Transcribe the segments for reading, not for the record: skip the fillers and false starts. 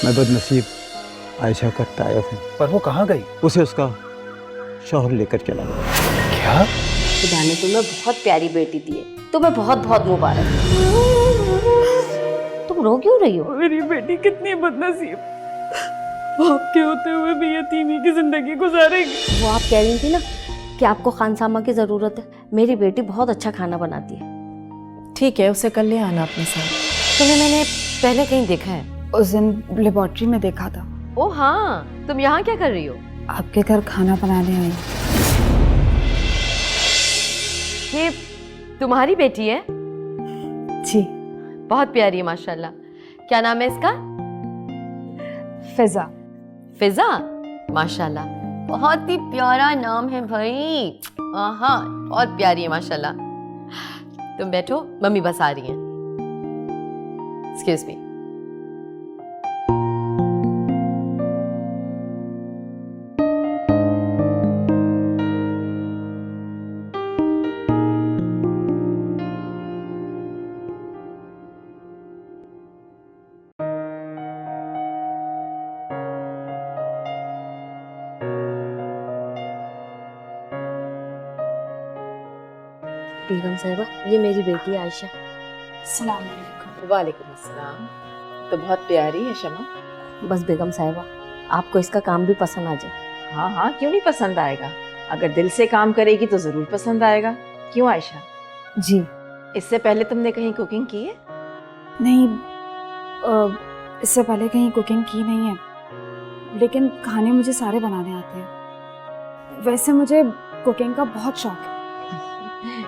मैं बदनसीब आयशा का तायफ हूँ। पर वो कहाँ गई? उसे उसका शौहर लेकर चला गया। क्या? खुदा ने तुम्हें बहुत प्यारी बेटी दी है, तुम्हें बहुत बहुत मुबारक। तुम रो क्यों रही हो? मेरी बेटी कितनी बदनसीब, वो आपके होते हुए भी यतीमी की जिंदगी गुजारेगी। वो आप कह रही थी ना कि आपको खानसामा की जरूरत है। मेरी बेटी बहुत अच्छा खाना बनाती है। ठीक है, उसे कल ले आना अपने साथ। तुम्हें मैंने पहले कहीं देखा है। उस दिन लेबोरेटरी में देखा था। ओ हाँ, तुम यहाँ क्या कर रही हो? आपके घर खाना बनाने आई। ये तुम्हारी बेटी है? जी। बहुत प्यारी है माशाल्लाह। क्या नाम है इसका? फिजा। फिजा? माशाल्लाह, बहुत ही प्यारा नाम है भाई। हाँ, बहुत प्यारी है माशाल्लाह। तुम बैठो, मम्मी बस आ रही हैं। Excuse me. बेगम साहिबा, ये मेरी बेटी आयशा। अस्सलाम वालेकुम। वालेकुम अस्सलाम। तो बहुत प्यारी है शमा। बस बेगम साहिबा, आपको इसका काम भी पसंद आ जाए। हाँ हाँ, क्यों नहीं पसंद आएगा? अगर दिल से काम करेगी तो जरूर पसंद आएगा। क्यों आयशा, जी। इससे पहले तुमने कहीं कुकिंग की है? नहीं, इससे पहले कहीं कुकिंग की नहीं है, लेकिन खाने मुझे सारे बनाने आते हैं। वैसे मुझे कुकिंग का बहुत शौक है।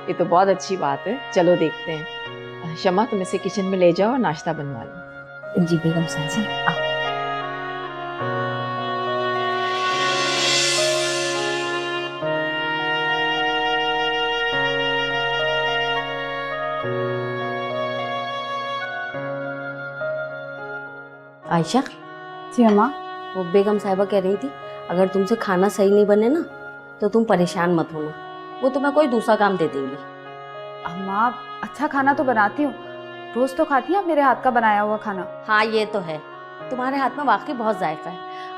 ये तो बहुत अच्छी बात है। चलो देखते हैं। शमा, तुम इसे किचन में ले जाओ और नाश्ता बनवा लो। जी बेगम साहिबा, आओ। आयशा, जी अम्मा। वो बेगम साहिबा कह रही थी अगर तुमसे खाना सही नहीं बने ना तो तुम परेशान मत होना, वो तुम्हें कोई दूसरा काम दे देंगी। अम्मा, अच्छा खाना तो बनाती हूँ, रोज तो खाती हैं आप मेरे हाथ का बनाया हुआ खाना। हाँ ये तो है, तुम्हारे हाथ में वाकई बहुत जायका है।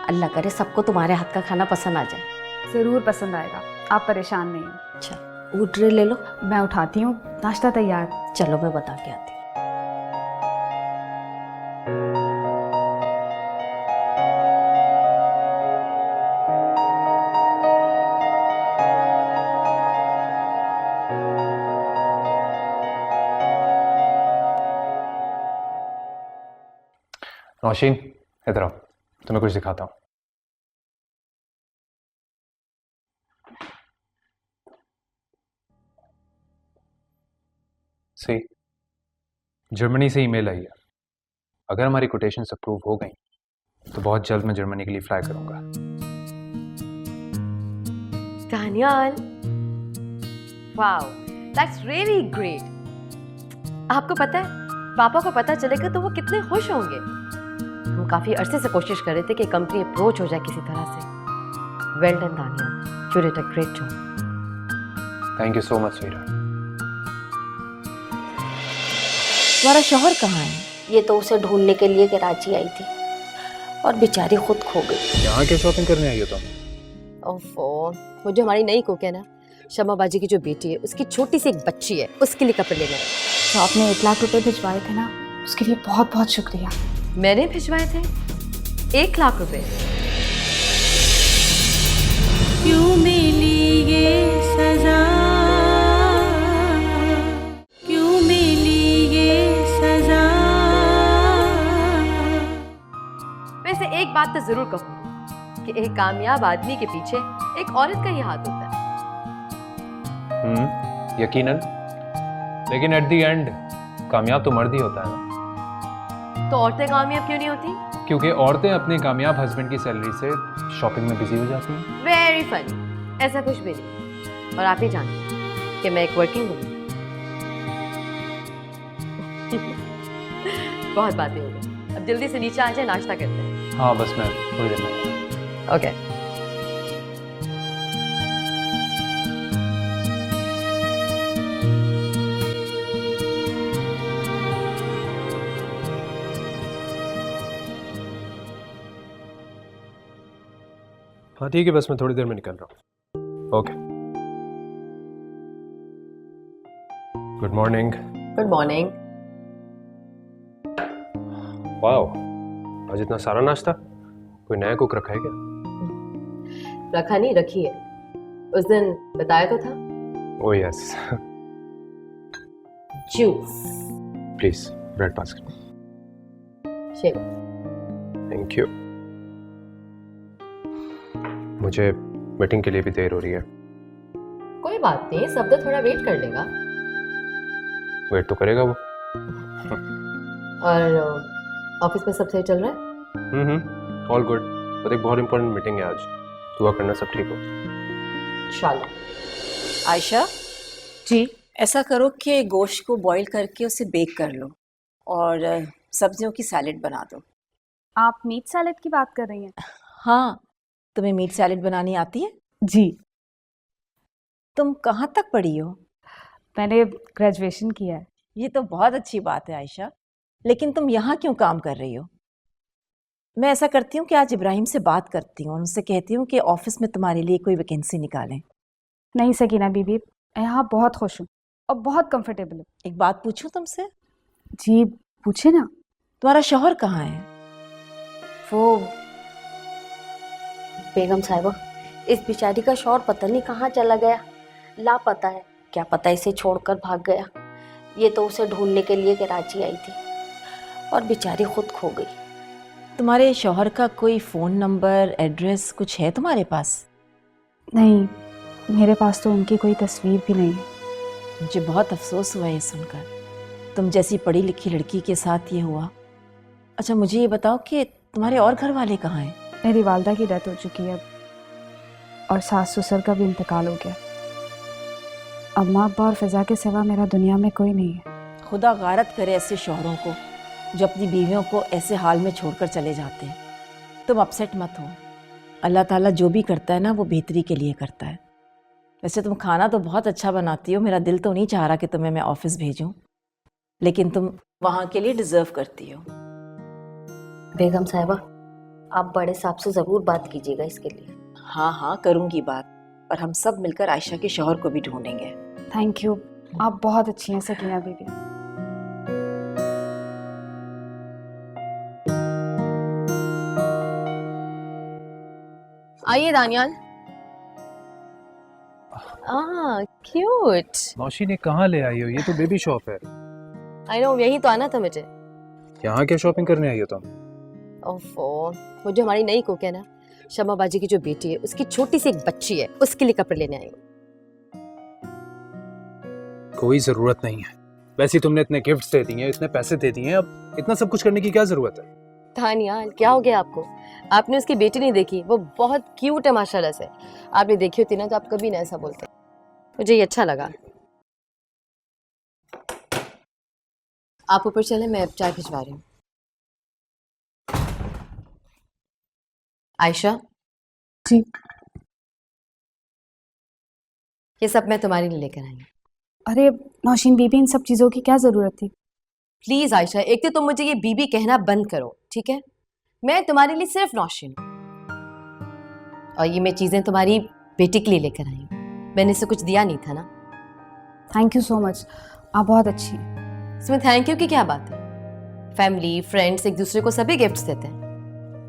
अल्लाह करे सबको तुम्हारे हाथ का खाना पसंद आ जाए। जरूर पसंद आएगा, आप परेशान नहीं हो। अच्छा, वो ट्रे ले लो। मैं उठाती हूँ, नाश्ता तैयार। चलो मैं बता के आती हूँ। नौशीन, इधर आओ, तुम्हें कुछ दिखाता हूँ। सी, जर्मनी से ईमेल आई है। अगर हमारी कोटेशंस अप्रूव हो गई तो बहुत जल्द मैं जर्मनी के लिए फ्लाई करूंगा। Daniyal, wow, that's really great. आपको पता है पापा को पता चलेगा तो वो कितने खुश होंगे। हम काफी अरसे से कोशिश कर रहे थे कि कंपनी अप्रोच हो जाए किसी तरह से। Well done Daniyal, you did a great job. Thank you so much sweetheart. तुम्हारा शौहर कहाँ है? ये तो उसे ढूंढने के लिए कराची आई थी और बेचारी खुद खो गई। यहाँ क्या शॉपिंग करने आई हो तुम? ओफो, वो जो हमारी नई कुक है ना, शमा बाजी की जो बेटी है, उसकी छोटी सी एक बच्ची है, उसके लिए कपड़े लेने आए। तो आपने 1 लाख रुपए भिजवाए थे ना, उसके लिए बहुत बहुत शुक्रिया। मैंने भिजवाए थे 1 लाख रुपए? क्यों मिली ये सजा, क्यों मिली ये सजा। वैसे एक बात तो जरूर कहूँ कि एक कामयाब आदमी के पीछे एक औरत का ही हाथ होता है। यकीनन, लेकिन एट द एंड कामयाब तो मर्द ही होता है ना। तो औरतें कामयाब क्यों नहीं होती? क्योंकि औरतें अपने कामयाब हस्बैंड की सैलरी से शॉपिंग में बिजी हो जाती हैं। वेरी फनी, ऐसा कुछ भी नहीं। और आप ही जानते हैं कि मैं एक वर्किंग वुमन। बहुत बातें हो गई, अब जल्दी से नीचे आ जाए, नाश्ता करते हैं। हाँ, बस मैं थोड़ी देर में। ओके। हाँ ठीक है, बस मैं थोड़ी देर में निकल रहा हूँ। Okay, good morning. Good morning. Wow, आज इतना सारा नाश्ता? कोई नया कुक रखा है क्या? रखा नहीं, रखी है। उस दिन बताया तो था। Oh yes. Juice. Please bread pass कर। शेक। Thank you. मुझे मीटिंग के लिए भी देर हो रही है। कोई बात नहीं, सब तो थोड़ा वेट कर लेगा। वेट तो करेगा वो। और ऑफिस में सब सही चल रहा है? All good. बट एक बहुत इंपॉर्टेंट मीटिंग है आज, दुआ करना सब ठीक हो। चलो। आयशा जी। ऐसा करो कि गोश्त को बॉईल करके उसे बेक कर लो और सब्जियों की सैलेड बना दो। आप मीट सैलेड की बात कर रही हैं? हाँ, तुम्हें मीट सैलेड बनानी आती है? जी। तुम कहाँ तक पढ़ी हो? मैंने ग्रेजुएशन किया है। ये तो बहुत अच्छी बात है आयशा, लेकिन तुम यहाँ क्यों काम कर रही हो? मैं ऐसा करती हूँ कि आज इब्राहिम से बात करती हूँ और उनसे कहती हूँ कि ऑफिस में तुम्हारे लिए कोई वैकेंसी निकालें। नहीं सकीना बीबी, मैं यहाँ बहुत खुश हूँ और बहुत कंफर्टेबल हूँ। एक बात पूछूं तुमसे? जी पूछे ना। तुम्हारा शौहर कहाँ है? वो बेगम साहिबा, इस बेचारी का शौहर पता नहीं कहाँ चला गया, लापता है। क्या पता इसे छोड़कर भाग गया। ये तो उसे ढूंढने के लिए कराची आई थी और बेचारी खुद खो गई। तुम्हारे शौहर का कोई फ़ोन नंबर, एड्रेस कुछ है तुम्हारे पास? नहीं, मेरे पास तो उनकी कोई तस्वीर भी नहीं है। मुझे बहुत अफसोस हुआ ये सुनकर, तुम जैसी पढ़ी लिखी लड़की के साथ ये हुआ। अच्छा मुझे ये बताओ कि तुम्हारे और घर वाले कहाँ हैं? मेरी वालदा की डेथ हो चुकी है और सास ससुर का भी इंतकाल हो गया। अम्मा अब्बा और फिजा के सिवा मेरा दुनिया में कोई नहीं है। खुदा गारत करे ऐसे शौहरों को जो अपनी बीवियों को ऐसे हाल में छोड़कर चले जाते हैं। तुम अपसेट मत हो, अल्लाह ताला जो भी करता है ना वो बेहतरी के लिए करता है। वैसे तुम खाना तो बहुत अच्छा बनाती हो, मेरा दिल तो नहीं चाह रहा कि तुम्हें मैं ऑफिस भेजूं, लेकिन तुम वहाँ के लिए डिज़र्व करती हो। बेगम साहिबा, आप बड़े साहब से ज़रूर बात कीजिएगा इसके लिए। हाँ हाँ करूँगी बात, और हम सब मिलकर आयशा के शौहर को भी ढूंढेंगे। थैंक यू, आप बहुत अच्छी हैं सकीना बीबी। आइए दानियाल। क्यूट। नौशी ने कहाँ ले आई हो? ये तो बेबी शॉप है। आई नो, यही तो आना था मुझे। यहाँ क्या शॉपिंग करने आई हो तुम? ओफो, वो जो हमारी नई कुक है ना, शमा बाजी की जो बेटी है, उसकी छोटी सी एक बच्ची है, उसके लिए कपड़े लेने आई हूँ। कोई जरूरत नहीं है। वैसे ही तुमने इतने गिफ्ट्स दे दिए, इतने पैसे दे दिए, अब इतना सब कुछ करने की क्या जरूरत है? दानियाल, क्या हो गया आपको? आपने उसकी बेटी नहीं देखी? वो बहुत क्यूट है माशाल्लाह से। आपने देखी होती ना तो आप कभी ना ऐसा बोलते। मुझे ये अच्छा लगा। आप ऊपर चले, मैं चाय भिजवा रही हूँ। आयशा जी। ये सब मैं तुम्हारे लिए लेकर आई हूँ। अरे नौशीन बीबी, इन सब चीज़ों की क्या ज़रूरत थी? प्लीज आयशा, एक तो तुम मुझे ये बीबी कहना बंद करो, ठीक है? मैं तुम्हारे लिए सिर्फ नौशीन हूँ और ये मैं चीजें तुम्हारी बेटी के लिए लेकर आई हूँ। मैंने इसे कुछ दिया नहीं था ना। थैंक यू सो मच, आप बहुत अच्छी हैं। इसमें थैंक यू की क्या बात है? फैमिली फ्रेंड्स एक दूसरे को सभी गिफ्ट्स देते हैं।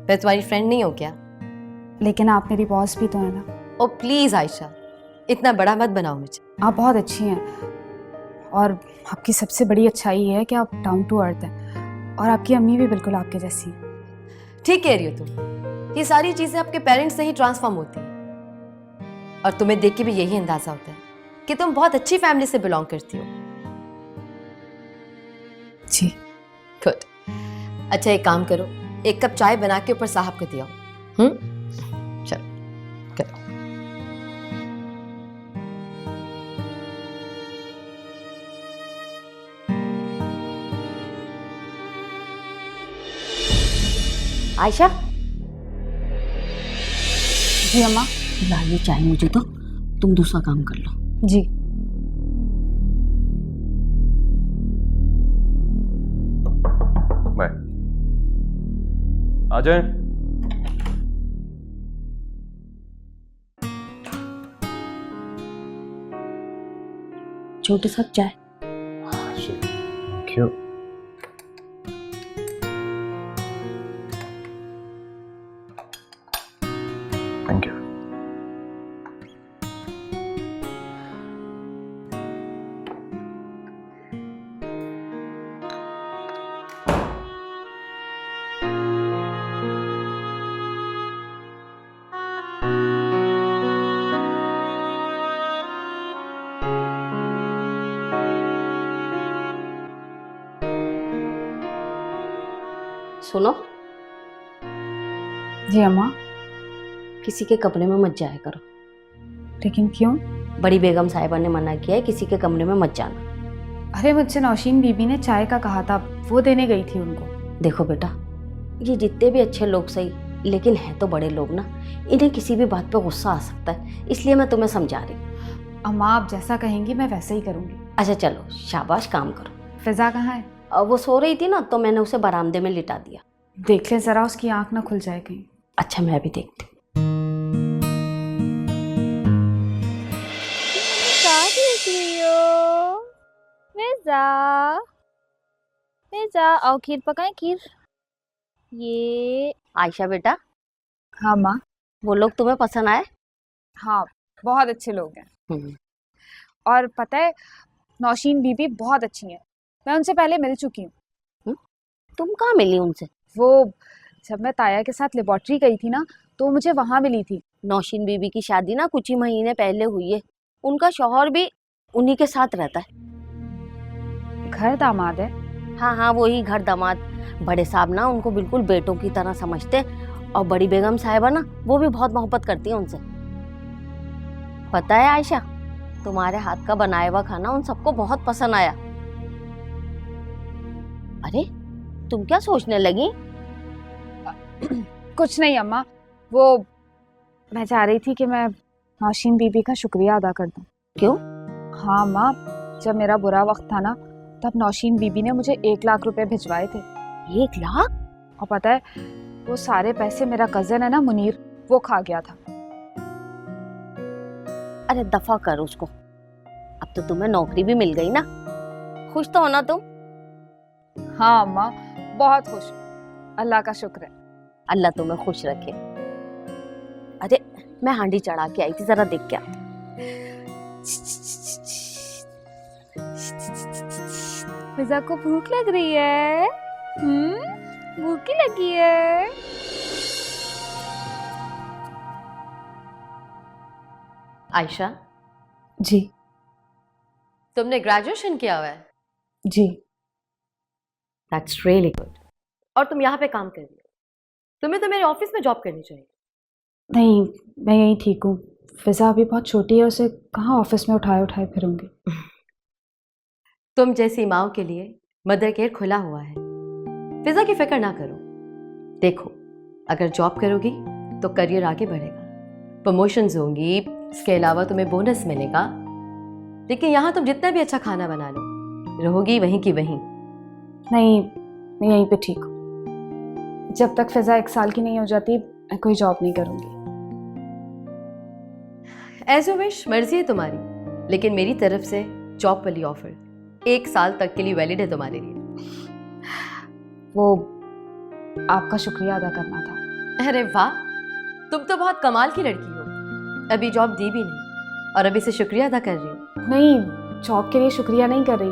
मैं तुम्हारी फ्रेंड नहीं हूँ क्या? लेकिन आप मेरी बॉस भी तो है ना। ओ प्लीज आयशा, इतना बड़ा मत बनाओ मुझे। आप बहुत अच्छी हैं और आपकी सबसे बड़ी अच्छाई ये है कि आप डाउन टू अर्थ हैं और आपकी अम्मी भी बिल्कुल आपके जैसी है। ठीक कह रही हो तुम। ये सारी चीजें आपके पेरेंट्स से ही ट्रांसफॉर्म होती हैं और तुम्हें देख के भी यही अंदाजा होता है कि तुम बहुत अच्छी फैमिली से बिलोंग करती हो। जी गुड। अच्छा एक काम करो, एक कप चाय बना के ऊपर साहब को दिया। चलो करो। आयशा, जी अम्मा। ला ये चाय मुझे तो, तुम दूसरा काम कर लो। जी। बाय। आ जाए। छोटे साथ चाय। क्यों? Thank you. सुनो, जी अम्मा। किसी के कमरे में मत जाया करो। लेकिन क्यों? बड़ी बेगम साहिबा ने मना किया है, किसी के कमरे में मत जाना। अरे मुझसे नौशीन बीबी ने चाय का कहा था, वो देने गई थी उनको। देखो बेटा, ये जितने भी अच्छे लोग सही, लेकिन हैं तो बड़े लोग ना, इन्हें किसी भी बात पे गुस्सा आ सकता है, इसलिए मैं तुम्हें समझा रही हूँ। अम्मा आप जैसा कहेंगी मैं वैसे ही करूँगी। अच्छा चलो, शाबाश, काम करो। फिजा कहाँ है? वो सो रही थी ना, तो मैंने उसे बरामदे में लिटा दिया। देख ले जरा, उसकी आंख ना खुल जाए कहीं। अच्छा, मैं भी देखती हूँ। और खीर पकाएं, खीर। ये आयशा बेटा, हाँ माँ। वो लोग तुम्हें पसंद आए? हाँ, बहुत अच्छे लोग हैं। और पता है, नौशीन बीबी बहुत अच्छी हैं। मैं उनसे पहले मिल चुकी हूँ। तुम कहाँ मिली उनसे? वो जब मैं ताया के साथ लेबोरेटरी गई थी ना, तो मुझे वहाँ मिली थी। नौशीन बीबी की शादी ना कुछ ही महीने पहले हुई है। उनका शौहर भी उन्हीं के साथ रहता है। घर दामाद है? हाँ हाँ, वही घर दामाद। बड़े साहब ना उनको बिल्कुल बेटों की तरह समझते हैं, और बड़ी बेगम साहिबा ना वो भी बहुत मोहब्बत करती है उनसे। पता है आयशा, तुम्हारे हाथ का बनाया हुआ खाना उन सबको बहुत पसंद आया। अरे तुम क्या सोचने लगी? कुछ नहीं अम्मा, वो मैं चाह रही थी कि मैं नौशीन बीबी का शुक्रिया अदा कर दूं। क्यों? हाँ अम्मा, जब मेरा बुरा वक्त था ना, तब नौशीन बीबी ने मुझे 1 लाख रुपए भिजवाए थे। 1 लाख? और पता है, वो सारे पैसे मेरा कजन है ना मुनीर, वो खा गया था। अरे दफा कर उसको, अब तो तुम्हें नौकरी भी मिल गई ना। खुश तो होना तुम। हाँ अम्मा, बहुत खुश, अल्लाह का शुक्र है। अल्लाह तुम्हें खुश रखे। अरे मैं हांडी चढ़ा के आई थी, जरा देख क्या। फिजा को भूख लग रही है? भूख ही लगी है। आयशा जी। तुमने ग्रेजुएशन किया हुआ है? जी। That's really good. और तुम यहाँ पे काम कर रही हो, तुम्हें तो मेरे ऑफिस में जॉब करनी चाहिए। नहीं, मैं यहीं ठीक हूँ। फिजा अभी बहुत छोटी है, उसे कहाँ ऑफिस में उठाए उठाए फिरूंगी। तुम जैसी माओ के लिए मदर केयर खुला हुआ है। फिजा की फिक्र ना करो। देखो, अगर जॉब करोगी तो करियर आगे बढ़ेगा, प्रमोशंस होंगी, इसके अलावा तुम्हें बोनस मिलेगा। लेकिन यहाँ तुम जितना भी अच्छा खाना बना लो, रहोगी वहीं की वहीं। नहीं, मैं यहीं पे ठीक हूँ। जब तक फिजा 1 साल की नहीं हो जाती, मैं कोई जॉब नहीं करूँगी। एज यू विश, मर्जी है तुम्हारी, लेकिन मेरी तरफ से जॉब वाली ऑफर 1 साल तक के लिए वैलिड है तुम्हारे लिए। वो आपका शुक्रिया अदा करना था। अरे वाह, तुम तो बहुत कमाल की लड़की हो। अभी जॉब दी भी नहीं और अभी से शुक्रिया अदा कर रही हो। नहीं, जॉब के लिए शुक्रिया नहीं कर रही।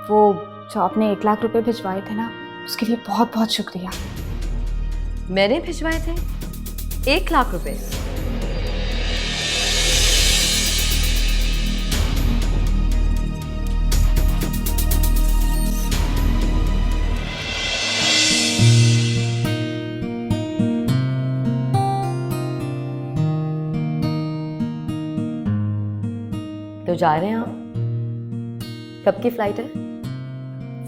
वो जो आपने 1 लाख रुपए भिजवाए थे ना, उसके लिए बहुत बहुत शुक्रिया। मैंने भिजवाए थे 1 लाख रुपए? तो जा रहे हैं आप? कब की फ्लाइट है?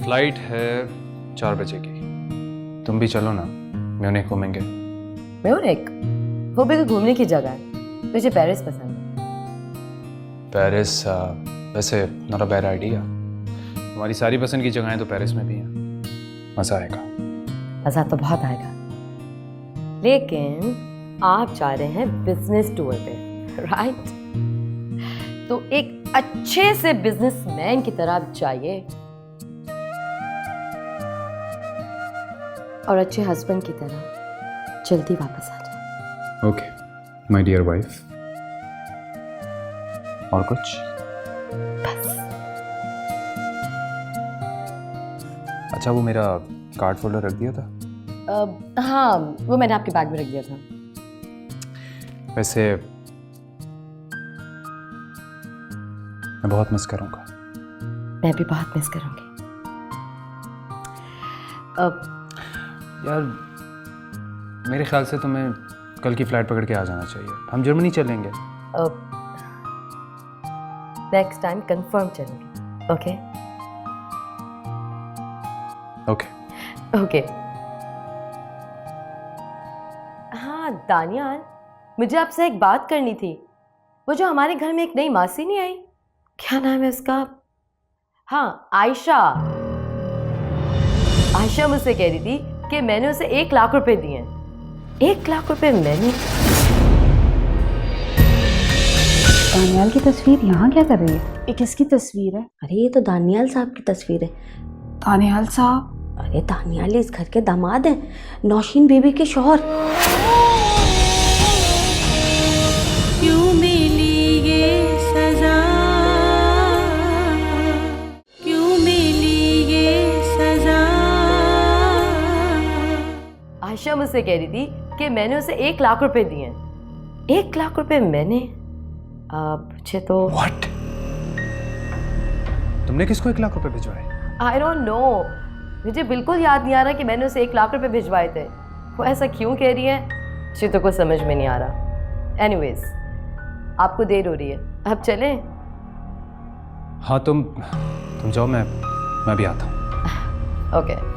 फ्लाइट है 4 बजे की। तुम भी चलो ना, म्यूनिख घूमेंगे। म्यूनिख? वो भी तो घूमने की जगह है। मुझे पेरिस पसंद है। पेरिस वैसे नॉट अ बैड आइडिया। हमारी सारी पसंद की जगहें तो पेरिस में भी हैं। मज़ा आएगा। मज़ा तो बहुत आएगा, लेकिन आप जा रहे हैं बिजनेस टूर पे, राइट? तो एक अच्छे से बिजनेसमैन की तरह चाहिए और अच्छे हस्बैंड की तरह जल्दी वापस आ जाए। Okay my dear wife. और कुछ? बस। अच्छा, वो मेरा कार्ड फोल्डर रख दिया था? हाँ, वो मैंने आपके बैग में रख दिया था। वैसे मैं बहुत मिस करूंगा। मैं भी बहुत मिस करूंगी। यार मेरे ख्याल से तुम्हें कल की फ्लाइट पकड़ के आ जाना चाहिए। हम जर्मनी चलेंगे। नेक्स्ट टाइम कंफर्म चलेंगे। Okay okay okay. हाँ दानियाल, मुझे आपसे एक बात करनी थी। वो जो हमारे घर में एक नई मासी नहीं आई, क्या नाम है उसका? हाँ, आयशा। आयशा मुझसे कह रही थी कि मैंने उसे 1 लाख रुपए दिए। 1 लाख रुपए मैंने? दानियाल की तस्वीर यहाँ क्या कर रही है? ये किसकी तस्वीर है? अरे ये तो दानियाल साहब की तस्वीर है। दानियाल साहब? अरे दानियाल इस घर के दामाद हैं, नौशीन बीबी के शौहर। क्यों मिली ये सजा, क्यों मिली ये सजा। आयशा मुझसे कह रही थी कि मैंने उसे 1 लाख रुपए दिए। 1 लाख रुपए मैंने? मुझे तो व्हाट? तुमने किसको 1 लाख रुपए भिजवाए? आई डोंट नो, मुझे बिल्कुल याद नहीं आ रहा कि मैंने उसे 1 लाख रुपए भिजवाए थे। वो ऐसा क्यों कह रही है मुझे तो कुछ समझ में नहीं आ रहा। एनीवेज, आपको देर हो रही है, अब चलें? हाँ तुम जाओ, मैं भी आता हूँ। ओके।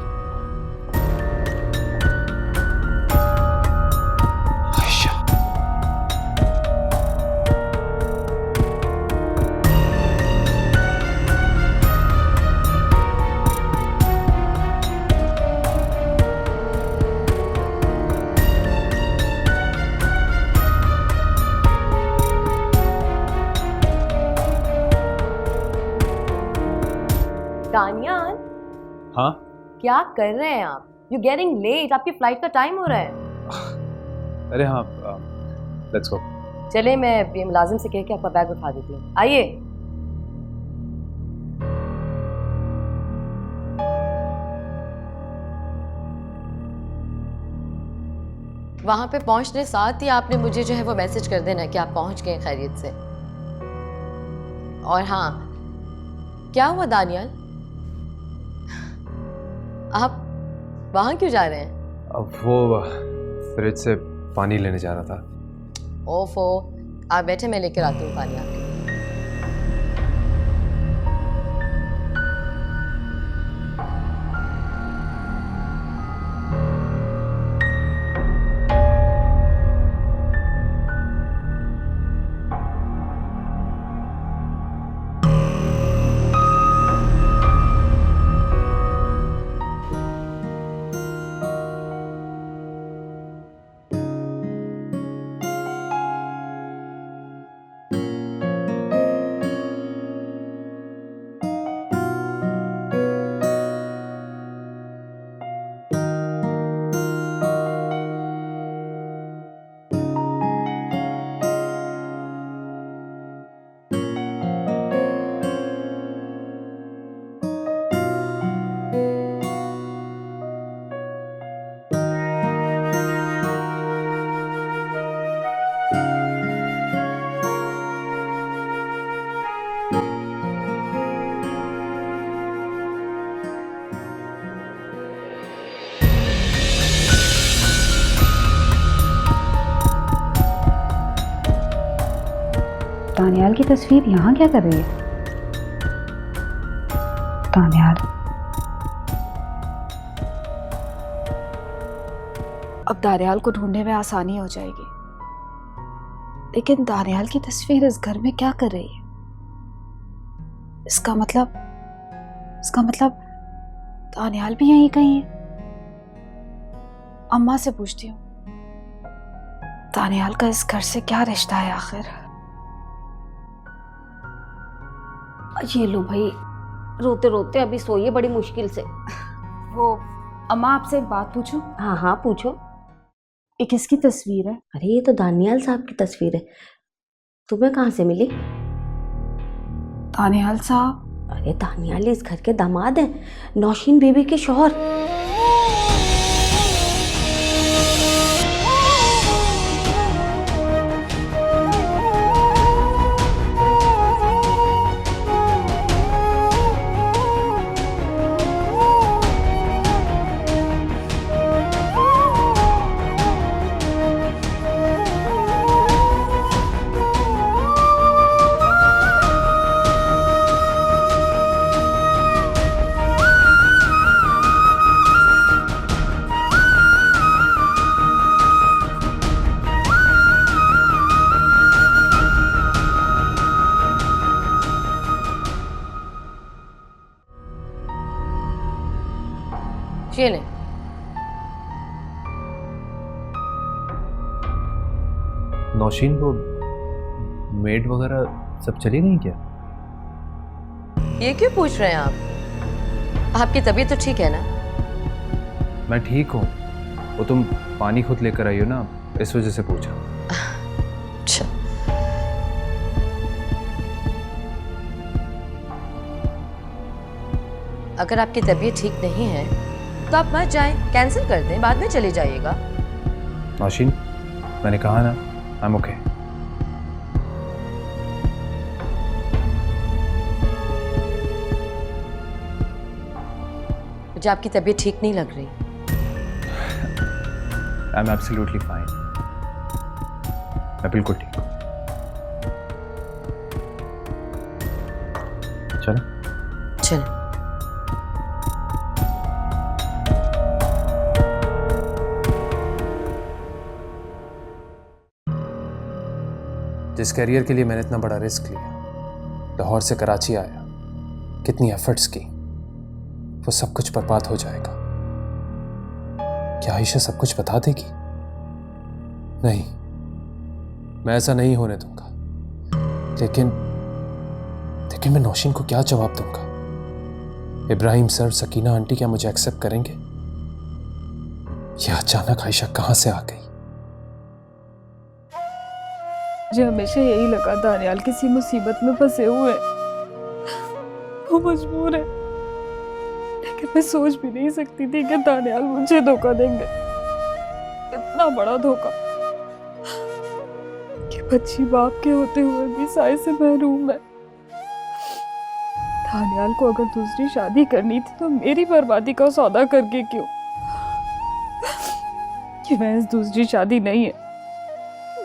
दानियाल, हाँ क्या कर रहे हैं आप? यू गेटिंग लेट, आपकी फ्लाइट का टाइम हो रहा है। अरे हाँ, लेट्स गो। चले, मैं ये मुलाजिम से कह के आपका बैग उठा देती हूँ। आइए। वहां पे पहुंचने साथ ही आपने मुझे जो है वो मैसेज कर देना कि आप पहुंच गए खैरियत से। और हाँ, क्या हुआ दानियाल, आप वहां क्यों जा रहे हैं? अब वो फ्रिज से पानी लेने जा रहा था। ओफो, आप बैठे, मैं लेकर आती हूँ पानी आपके। दानियाल की तस्वीर यहाँ क्या कर रही है? दानियाल, अब दानियाल को ढूंढने में आसानी हो जाएगी, लेकिन दानियाल की तस्वीर इस घर में क्या कर रही है? इसका मतलब दानियाल भी यहीं कहीं है। अम्मा से पूछती हूँ, दानियाल का इस घर से क्या रिश्ता है आखिर? ये लो भाई, रोते रोते अभी सोइए बड़ी मुश्किल से। वो अम्मा आपसे एक बात पूछूं? हाँ हाँ पूछो। ये किसकी तस्वीर है? अरे ये तो दानियाल साहब की तस्वीर है। तुम्हें कहाँ से मिली? दानियाल साहब? अरे दानियाल इस घर के दामाद हैं, नौशीन बीबी के शौहर। ये ले। नौशीन वो मेड वगैरह सब चली गई क्या? ये क्यों पूछ रहे हैं आप? आपकी तबीयत तो ठीक है ना? मैं ठीक हूँ, वो तुम पानी खुद लेकर आई हो ना, इस वजह से पूछा। अच्छा। अगर आपकी तबीयत ठीक नहीं है तो आप मत जाएं, कैंसिल कर दें, बाद में चले जाइएगा। नौशीन, मैंने कहा ना, आई एम ओके। मुझे आपकी तबीयत ठीक नहीं लग रही। आई एम एब्सोल्युटली फाइन, मैं बिल्कुल ठीक हूँ। चलो चलो। जिस करियर के लिए मैंने इतना बड़ा रिस्क लिया, लाहौर से कराची आया, कितनी एफर्ट्स की, वो सब कुछ बर्बाद हो जाएगा। क्या आयशा सब कुछ बता देगी? नहीं, मैं ऐसा नहीं होने दूंगा। लेकिन मैं नौशीन को क्या जवाब दूंगा? इब्राहिम सर, सकीना आंटी क्या मुझे एक्सेप्ट करेंगे? यह अचानक आयशा कहां से आ गई? मुझे हमेशा यही लगा दानियाल किसी मुसीबत में फंसे हुए हैं, वो मजबूर है। लेकिन मैं सोच भी नहीं सकती थी कि दानियाल मुझे धोखा देंगे। इतना बड़ा धोखा कि बच्ची बाप के होते हुए भी साए से महरूम है। दानियाल को अगर दूसरी शादी करनी थी तो मेरी बर्बादी का सौदा करके क्यों? कि वह दूसरी शादी नहीं है,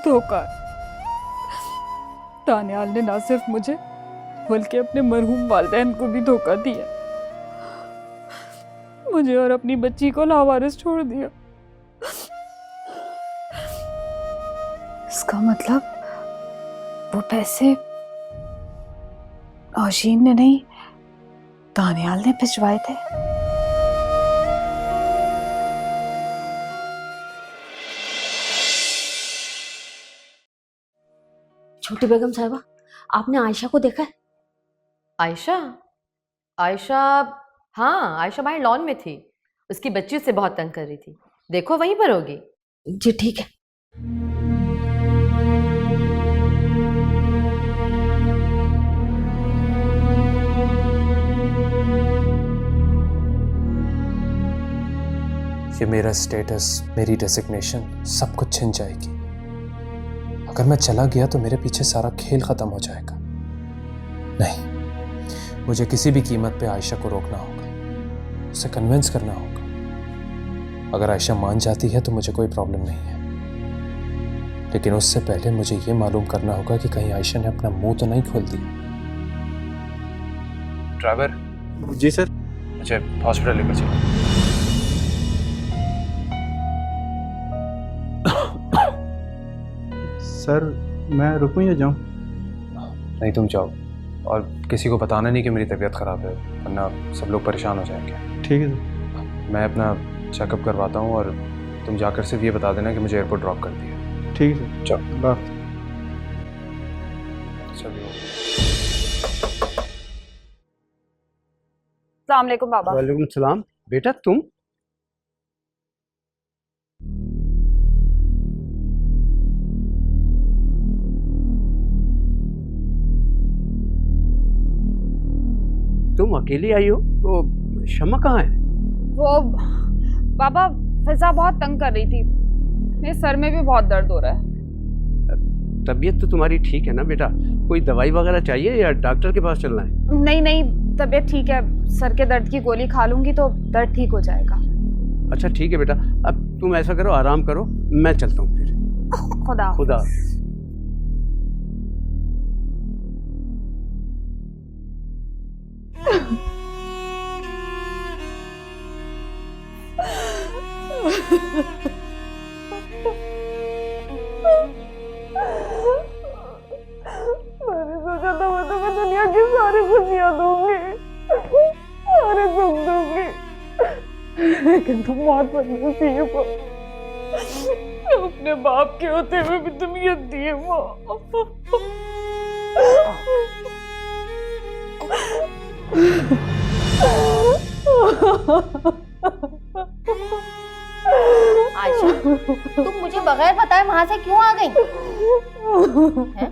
धोखा। दानियाल ने ना सिर्फ मुझे बल्कि अपने मरहूम वालिदैन को भी धोखा दिया, मुझे और अपनी बच्ची को लावारिस छोड़ दिया। इसका मतलब वो पैसे नौशीन ने नहीं, दानियाल ने भिजवाए थे। छोटी बेगम साहिबा, आपने आयशा को देखा है? आयशा? आयशा? हाँ, आयशा बाहर लॉन में थी, उसकी बच्ची उससे बहुत तंग कर रही थी। देखो वहीं पर होगी। जी ठीक है। ये मेरा स्टेटस, मेरी डेजिग्नेशन सब कुछ छिन जाएगी। अगर मैं चला गया तो मेरे पीछे सारा खेल खत्म हो जाएगा। नहीं, मुझे किसी भी कीमत पे आयशा को रोकना होगा, उसे कन्विंस करना होगा। अगर आयशा मान जाती है तो मुझे कोई प्रॉब्लम नहीं है, लेकिन उससे पहले मुझे ये मालूम करना होगा कि कहीं आयशा ने अपना मुंह तो नहीं खोल दिया। ड्राइवर। जी सर। मुझे हॉस्पिटल लेकर चलो। सर मैं रुकूं या जाऊं? नहीं, तुम जाओ, और किसी को बताना नहीं कि मेरी तबीयत ख़राब है, वरना सब लोग परेशान हो जाएंगे। ठीक है सर। मैं अपना चेकअप करवाता हूँ, और तुम जाकर सिर्फ ये बता देना कि मुझे एयरपोर्ट ड्रॉप कर दिया। ठीक है सर। चलो। बात। चलिए। अस्सलाम वालेकुम बाबा। वालेकुम सलाम। बेटा तुम? तुम अकेली आई हो? तो शमा कहाँ है? वो बाबा फिजा बहुत तंग कर रही थी, मेरे सर में भी बहुत दर्द हो रहा है। तबीयत तो तुम्हारी ठीक है ना बेटा? कोई दवाई वगैरह चाहिए या डॉक्टर के पास चलना है? नहीं नहीं, तबीयत ठीक है, सर के दर्द की गोली खा लूंगी तो दर्द ठीक हो जाएगा। अच्छा ठीक है बेटा, अब तुम ऐसा करो, आराम करो, मैं चलता हूँ फिर। खुदा खुदा। मैंने सोचा था मैं तुम्हें दुनिया की सारी खुशियां दूंगी, सारे सुख दूंगी, लेकिन तुम बहुत बदनसीब हो। अपने बाप के होते हुए भी तुम ये दिए माँ। आयशा, तुम मुझे बगैर बताए वहां से क्यों आ गई? हैं?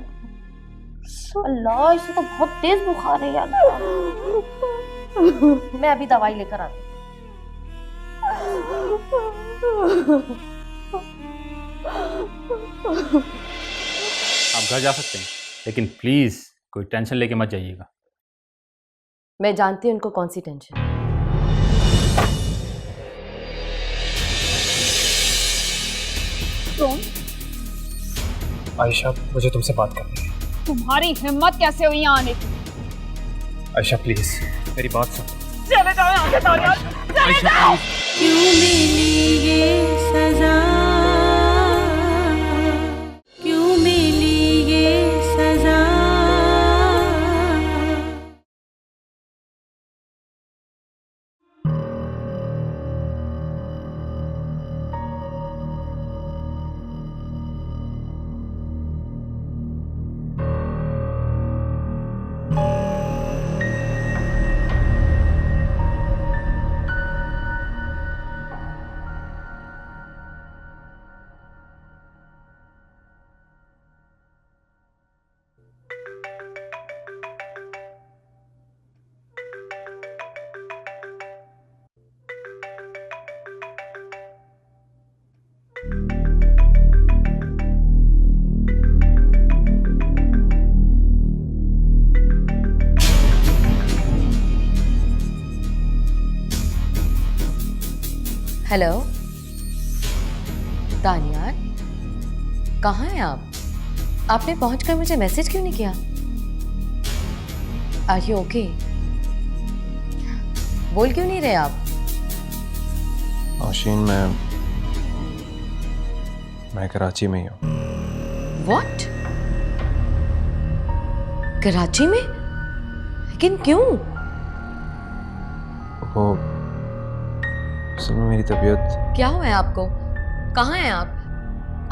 अल्लाह, इसे तो बहुत तेज बुखार है यार। मैं अभी दवाई लेकर आती हूँ। आप घर जा सकते हैं, लेकिन प्लीज कोई टेंशन लेके मत जाइएगा। मैं जानती हूँ उनको कौन सी टेंशन। आयशा, मुझे तुमसे बात करनी है। तुम्हारी हिम्मत कैसे हुई यहाँ आने की? आयशा प्लीज मेरी बात सुन। चले जाओ यहाँ से दानियाल, चले जाओ। क्यों मिली ये सजा, क्यों मिली ये सजा। हेलो दानियाल, कहाँ हैं आप? आपने पहुंचकर मुझे मैसेज क्यों नहीं किया? Are you okay? बोल क्यों नहीं रहे आप? नौशीन, मैं कराची में ही हूँ। व्हाट? कराची में? लेकिन क्यों? वो असल में मेरी तबीयत। क्या हुआ है आपको? कहाँ हैं आप?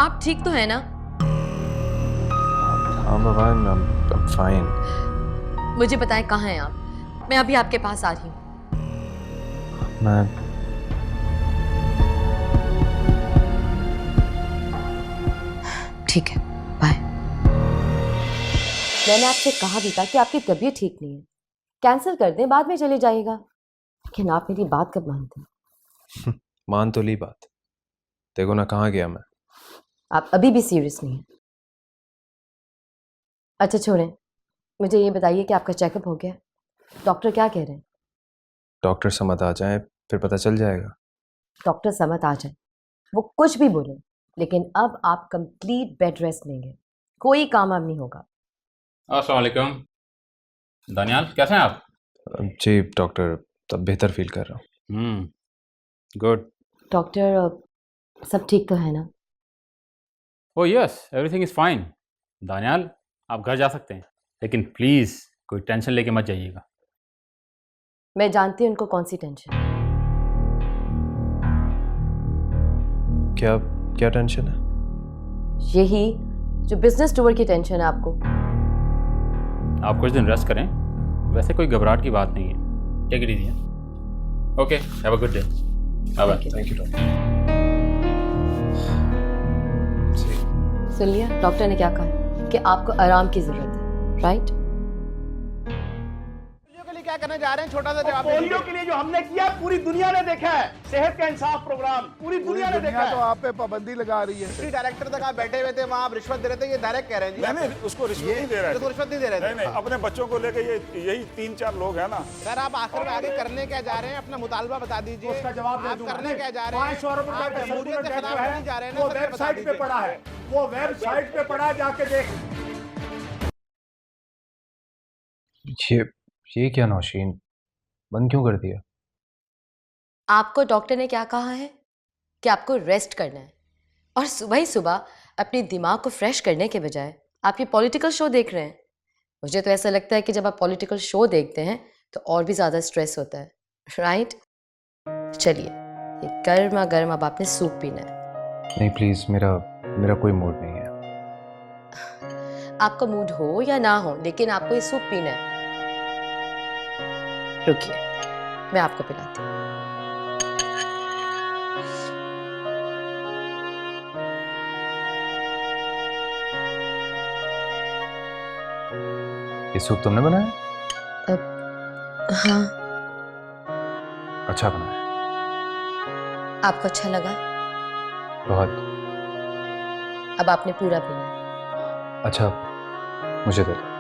आप ठीक तो है ना? हाँ बाबा, I'm fine। मुझे बताएं कहाँ हैं आप? मैं अभी आपके पास आ रही हूँ। मैं ठीक है, बाय। मैंने आपसे कहा भी था कि आपकी तबीयत ठीक नहीं है, कैंसिल कर दें, बाद में चले जाइएगा, लेकिन आप मेरी बात कब मानते हैं? मान तो ली बात, देखो ना कहाँ गया मैं। आप अभी भी सीरियस नहीं हैं। अच्छा छोड़ें, मुझे ये बताइए कि आपका चेकअप हो गया? डॉक्टर क्या कह रहे हैं? डॉक्टर समझ आ जाए फिर पता चल जाएगा। डॉक्टर समझ आ जाए, वो कुछ भी बोले, लेकिन अब आप कंप्लीट बेड रेस्ट लेंगे, कोई काम अब नहीं होगा। अस्सलाम वालेकुम दानियाल, कैसे हैं आप? जी डॉक्टर, तब बेहतर फील कर रहा हूँ। गुड। डॉक्टर सब ठीक तो है ना? Oh yes, everything is fine. Daniyal, आप घर जा सकते हैं, लेकिन प्लीज कोई टेंशन लेके मत जाइएगा। मैं जानती हूँ उनको कौन सी टेंशन। क्या क्या टेंशन है? यही जो बिजनेस टूर की टेंशन है आपको। आप कुछ दिन रेस्ट करें, वैसे कोई घबराहट की बात नहीं है। Take it easy. Okay, have a good day, bye bye. Thank you doctor. सुन लिया डॉक्टर ने क्या कहा कि आपको आराम की जरूरत है, राइट? क्या करने जा रहे हैं, छोटा सा जवाब। पोलियो के लिए जो हमने किया पूरी दुनिया ने देखा है। सेहत का इंसाफ प्रोग्राम पूरी दुनिया ने देखा है। तो आप पे पाबंदी लगा रही है। डायरेक्टर तक आप बैठे हुए थे, वहाँ आप रिश्वत दे रहे थे, ये डायरेक्ट कह रहे हैं जी। नहीं, उसको रिश्वत नहीं दे रहे थे। रिश्वत नहीं दे रहे थे। नहीं, अपने बच्चों को लेके यही 3-4 लोग हैं ना। सर आप आखिर में आगे करने क्या जा रहे हैं, अपना मुतालबा बता दीजिए। उसका जवाब आप करने क्या जा रहे हैं? 500 रुपए जमहूरियत के खिलाफ नहीं जा रहे हैं ना। वो वेबसाइट पे पड़ा है, वो वेबसाइट पे पड़ा, जाके देख। ये क्या नौशीन, बंद क्यों कर दिया? आपको डॉक्टर ने क्या कहा है कि आपको रेस्ट करना है, और सुबह ही सुबह अपने दिमाग को फ्रेश करने के बजाय आप ये पॉलिटिकल शो देख रहे हैं। मुझे तो ऐसा लगता है कि जब आप पॉलिटिकल शो देखते हैं तो और भी ज़्यादा स्ट्रेस होता है, राइट? चलिए, ये गर्मा गर्म अब आपने सूप पीना है। नहीं प्लीज़, मेरा कोई मूड नहीं है। आपका मूड हो या ना हो, लेकिन आपको ये सूप पीना है। रुकिए, मैं आपको पिलाती हूँ। ये सूप तुमने बनाया? हाँ। अच्छा बनाया। आपको अच्छा लगा? बहुत। अब आपने पूरा पीना है। अच्छा, मुझे दे दो।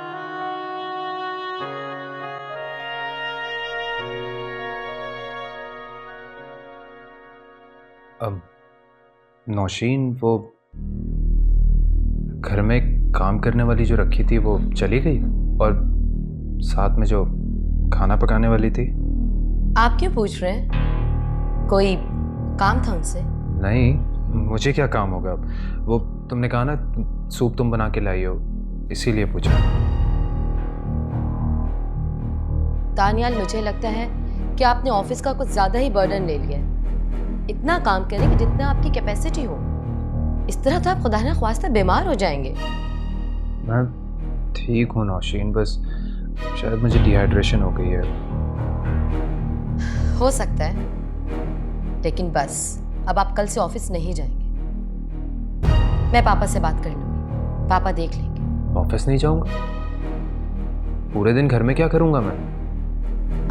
अब नौशीन, वो घर में काम करने वाली जो रखी थी वो चली गई, और साथ में जो खाना पकाने वाली थी। आप क्यों पूछ रहे हैं? कोई काम था उनसे? नहीं, मुझे क्या काम होगा। वो तुमने कहा ना सूप तुम बना के लाई हो, इसीलिए पूछा। दानियाल, मुझे लगता है कि आपने ऑफिस का कुछ ज्यादा ही बर्डन ले लिया है। इतना काम करें कि जितना आपकी कैपेसिटी हो। इस तरह तो आप खुदा न ख्वास्ता बीमार हो जाएंगे। मैं ठीक हूँ नौशीन, बस शायद मुझे डिहाइड्रेशन हो गई है। हो सकता है, लेकिन बस अब आप कल से ऑफिस नहीं जाएंगे। मैं पापा से बात कर लूंगी, पापा देख लेंगे। ऑफिस नहीं जाऊंगा? पूरे दिन घर में क्या करूंगा मैं?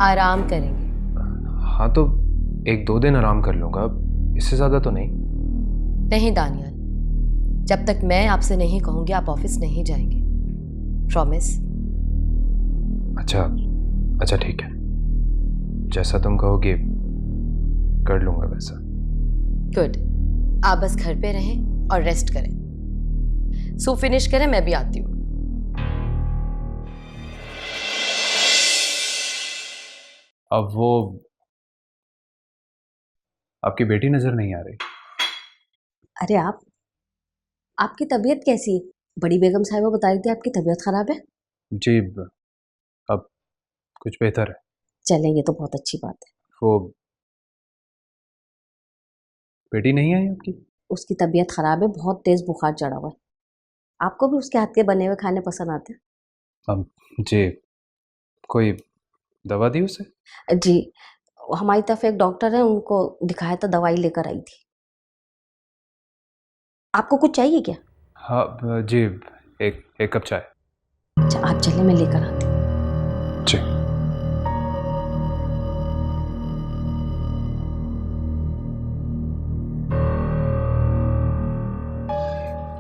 आराम करेंगे। हाँ तो 1-2 दिन आराम कर लूंगा, इससे ज्यादा तो नहीं। नहीं दानियाल, जब तक मैं आपसे नहीं कहूंगी आप ऑफिस नहीं जाएंगे। प्रॉमिस? अच्छा ठीक है, जैसा तुम कहोगे कर लूंगा वैसा। गुड, आप बस घर पे रहें और रेस्ट करें। सूप फिनिश करें, मैं भी आती हूँ। अब वो आपकी बेटी नजर नहीं आ रही। अरे आपकी तबीयत कैसी है? बड़ी बेगम साहिबा बता रही थी आपकी तबीयत खराब है। जी, अब कुछ बेहतर है। चले, ये तो बहुत अच्छी बात है। वो बेटी नहीं आई आपकी? उसकी तबीयत खराब है, बहुत तेज बुखार चढ़ा हुआ है। आपको भी उसके हाथ के बने हुए खाने पसंद आते हैं? जी, कोई दवा दी उसे? जी, हमारी तरफ एक डॉक्टर है, उनको दिखाया था, दवाई लेकर आई थी। आपको कुछ चाहिए क्या? हाँ जी, एक कप चाय। अच्छा, आप चले, मैं लेकर आती हूँ। जी।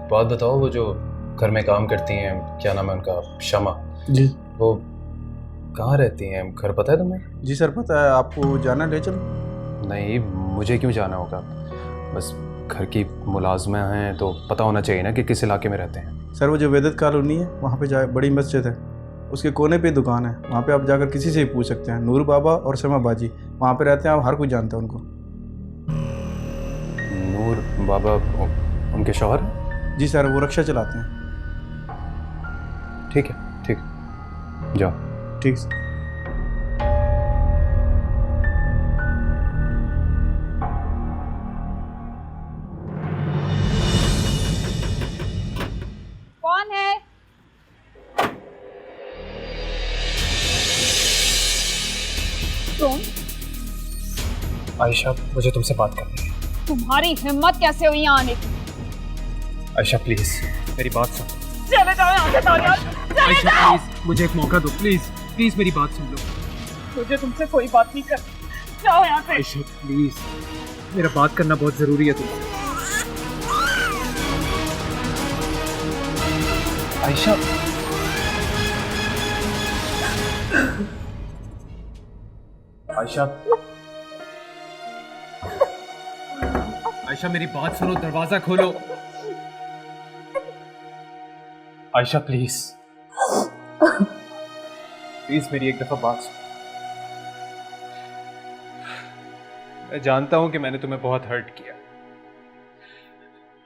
बात बताओ, वो जो घर में काम करती हैं, क्या नाम है उनका? शमा जी। वो कहाँ रहती हैं? घर पता है तुम्हें? जी सर पता है। आपको जाना ले चलो? नहीं, मुझे क्यों जाना होगा, बस घर की मुलाजमें हैं तो पता होना चाहिए ना कि किस इलाके में रहते हैं। सर वो जो वेदत कॉलोनी है वहाँ पे जाए, बड़ी मस्जिद है, उसके कोने पे दुकान है, वहाँ पे आप जाकर किसी से भी पूछ सकते हैं। नूर बाबा और शमा बाजी वहाँ पे रहते हैं, आप हर कोई जानता है उनको। नूर बाबा उनके शौहर? जी सर, वो रिक्शा चलाते हैं। ठीक है, जाओ। ठीक सर। कौन है? तुम? आयशा, मुझे तुमसे बात करनी है। तुम्हारी हिम्मत कैसे हुई यहाँ आने की? आयशा प्लीज मेरी बात सुन। चले जाओ यहाँ से दानियाल, चले आयशा जाओ। प्लीज मुझे एक मौका दो, प्लीज प्लीज मेरी बात सुन लो। मुझे तुमसे कोई बात नहीं करनी, जाओ यहाँ से। आयशा प्लीज, मेरा बात करना बहुत जरूरी है तुमसे। आयशा, आयशा, आयशा मेरी बात सुनो, दरवाजा खोलो। आयशा प्लीज प्लीज मेरी एक दफा बात सुनो। मैं जानता हूं कि मैंने तुम्हें बहुत हर्ट किया,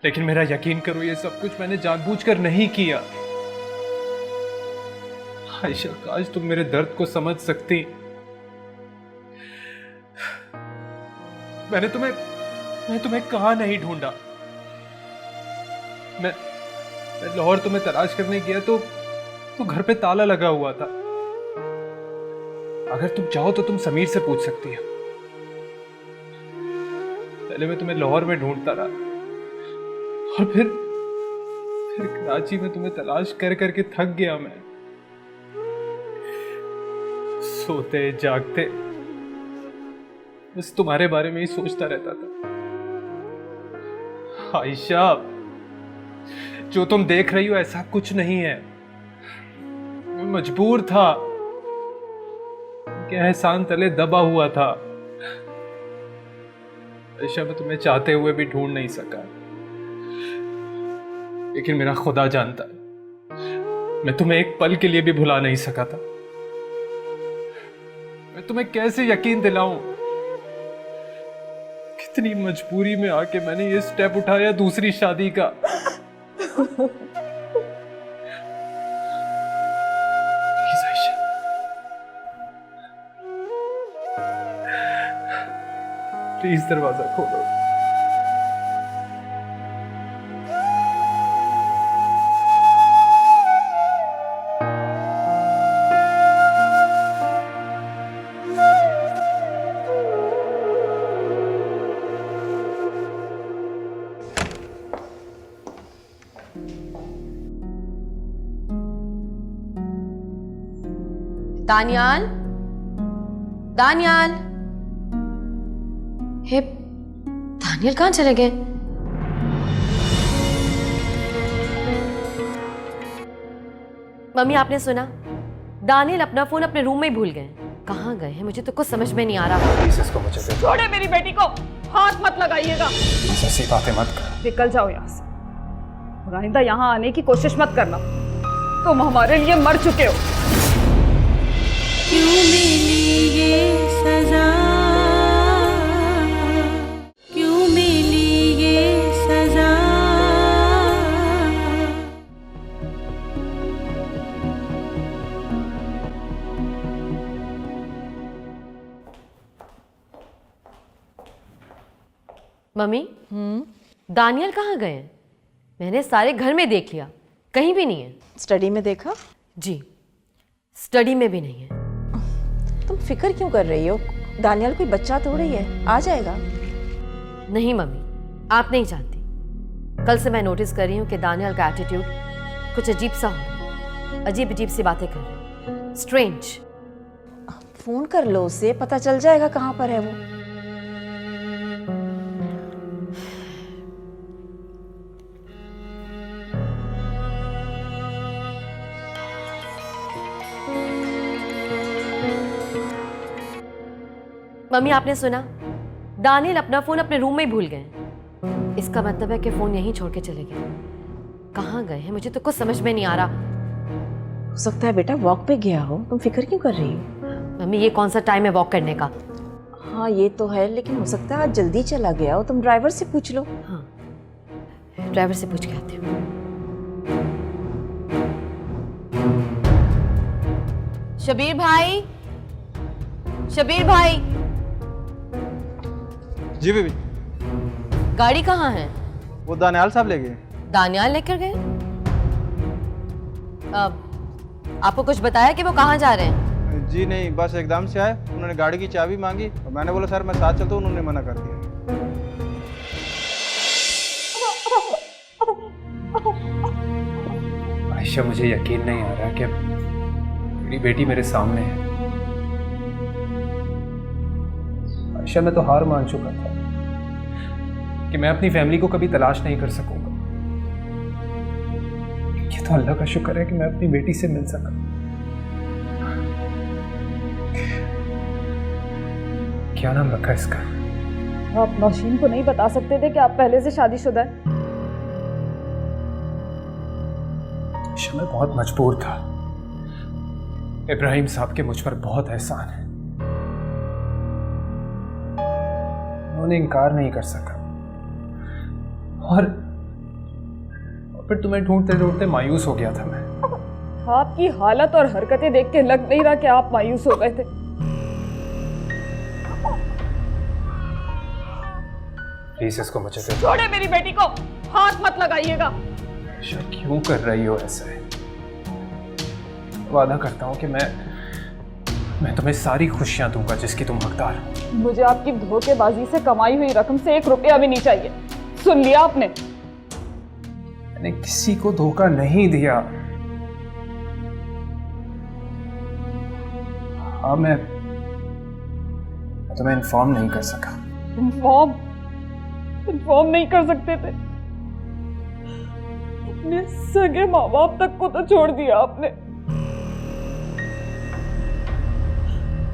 लेकिन मेरा यकीन करो ये सब कुछ मैंने जानबूझकर नहीं किया। आयशा, काश तुम मेरे दर्द को समझ सकती। मैंने तुम्हें कहाँ नहीं ढूंढा। मैं लाहौर तुम्हें तलाश करने गया तो घर पे ताला लगा हुआ था। अगर तुम चाहो तो तुम समीर से पूछ सकती हो। पहले मैं तुम्हें लाहौर में ढूंढता रहा और फिर कराची में तुम्हें तलाश कर करके थक गया। मैं सोते जागते बस तुम्हारे बारे में ही सोचता रहता था। आयशा, जो तुम देख रही हो ऐसा कुछ नहीं है। मैं मजबूर था, कि एहसान तले दबा हुआ था। आयशा, मैं तुम्हें चाहते हुए भी ढूंढ नहीं सका, लेकिन मेरा खुदा जानता है मैं तुम्हें एक पल के लिए भी भुला नहीं सका था। मैं तुम्हें कैसे यकीन दिलाऊं? कितनी मजबूरी में आके मैंने ये स्टेप उठाया दूसरी शादी का। प्लीज आयशा, प्लीज दरवाजा खोलो। दानियाल, दानियाल, हे दानियाल कहाँ चले गए? मम्मी, आपने सुना? दानियाल अपना फोन अपने रूम में ही भूल गए। कहाँ गए हैं मुझे तो कुछ समझ में नहीं आ रहा। प्लीज इसको मुझे दे दो। छोड़े मेरी बेटी को, हाथ मत लगाइएगा। ऐसी बातें मत करो। निकल जाओ यहाँ से और आइंदा यहाँ आने की कोशिश मत करना। तुम हमारे लिए मर चुके हो। क्यों मिली ये सजा, क्यों मिली ये सजा। मम्मी, दानियाल कहाँ गए हैं? मैंने सारे घर में देख लिया, कहीं भी नहीं है। स्टडी में देखा? जी, स्टडी में भी नहीं है। तुम फिक्र क्यों कर रही हो? दानियाल कोई बच्चा थोड़ी है, आ जाएगा। नहीं मम्मी, आप नहीं जानती। कल से मैं नोटिस कर रही हूँ कि दानियाल का एटीट्यूड कुछ अजीब सा हो रहा है। अजीब अजीब सी बातें कर रहे हैं, स्ट्रेंज। फोन कर लो उसे, पता चल जाएगा कहाँ पर है वो। मम्मी, आपने सुना? दानियाल अपना फोन अपने रूम में ही भूल गए। इसका मतलब है कि फोन यहीं छोड़ के चले गए। कहाँ गए हैं मुझे तो कुछ समझ में नहीं आ रहा। हो सकता है बेटा वॉक पे गया हो। तुम फिक्र क्यों कर रही हो? मम्मी, ये कौन सा टाइम है वॉक करने का? हाँ ये तो है, लेकिन हो सकता है आज जल्दी चला गया हो। तुम ड्राइवर से पूछ लो। हाँ, ड्राइवर से पूछ के आती हूँ। शबीर भाई, शबीर भाई। जी बीबी। गाड़ी कहाँ है? वो दानियाल साहब ले गए। दानियाल लेकर गए? आपको कुछ बताया कि वो कहाँ जा रहे हैं? जी नहीं, बस एकदम से आए, उन्होंने गाड़ी की चाबी मांगी और मैंने बोला सर मैं साथ चलता हूँ, उन्होंने मना कर दिया। आयशा, मुझे यकीन नहीं आ रहा कि मेरी बेटी मेरे सामने है। आयशा, मैं तो हार मान चुका था कि मैं अपनी फैमिली को कभी तलाश नहीं कर सकूंगा। ये तो अल्लाह का शुक्र है कि मैं अपनी बेटी से मिल सका। क्या नाम रखा इसका? आप नौशीन को नहीं बता सकते थे कि आप पहले से शादीशुदा हैं? आयशा, मैं बहुत मजबूर था। इब्राहिम साहब के मुझ पर बहुत एहसान है, उन्होंने इनकार नहीं कर सका। और फिर तुम्हें ढूंढते ढूंढते मायूस हो गया था मैं। आपकी हालत और हरकतें देख के लग नहीं रहा कि आप मायूस हो गए थे। प्लीज इसको मुझे दे। छोड़े मेरी बेटी को, हाथ मत लगाइएगा। आयशा, क्यों कर रही हो ऐसे? वादा करता हूं कि मैं तुम्हें सारी खुशियां दूंगा जिसकी तुम हकदार हो। मुझे आपकी धोखेबाजी से कमाई हुई रकम से 1 रुपया भी नहीं चाहिए। सुन लिया आपने? मैंने किसी को धोखा नहीं दिया। हाँ, मैं तुम्हें इन्फॉर्म नहीं कर सका। इन्फॉर्म नहीं कर सकते थे? अपने सगे माँ बाप तक को तो छोड़ दिया आपने।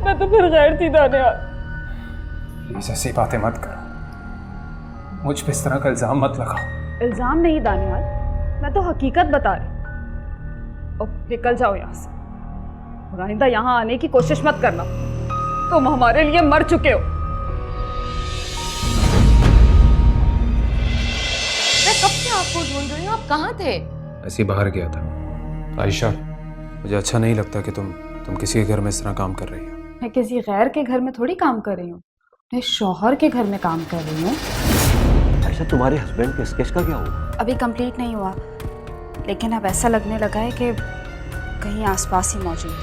मैं तो फिर गैर थी दानियाल। प्लीज ऐसी बातें मत करो, मुझ पे इस तरह का इल्जाम मत लगाओ। इल्जाम नहीं दानियाल, मैं तो हकीकत बता रही। अब निकल जाओ यहाँ से और आइंदा यहाँ आने की कोशिश मत करना। तुम हमारे लिए मर चुके हो। मैं कब से आपको ढूंढ रही हूँ, आप कहाँ थे? ऐसे ही बाहर गया था। आयशा, मुझे अच्छा नहीं लगता कि तुम किसी के घर में इस तरह काम कर रही हो। मैं किसी गैर के घर में थोड़ी काम कर रही हूँ, मैं शौहर के घर में काम कर रही हूँ। आयशा, तुम्हारे हस्बैंड के स्केच का क्या हुआ? अभी कंप्लीट नहीं हुआ, लेकिन अब ऐसा लगने लगा है कि कहीं आसपास ही मौजूद है।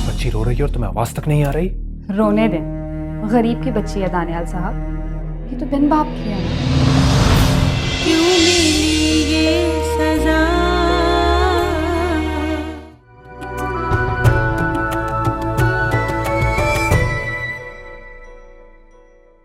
बच्ची रो रही है और तुम्हें आवाज तक नहीं आ रही? रोने दें, गरीब की बच्ची है दानियाल साहब, ये तो बिन बाप की है ना। क्यों मिली ये सजा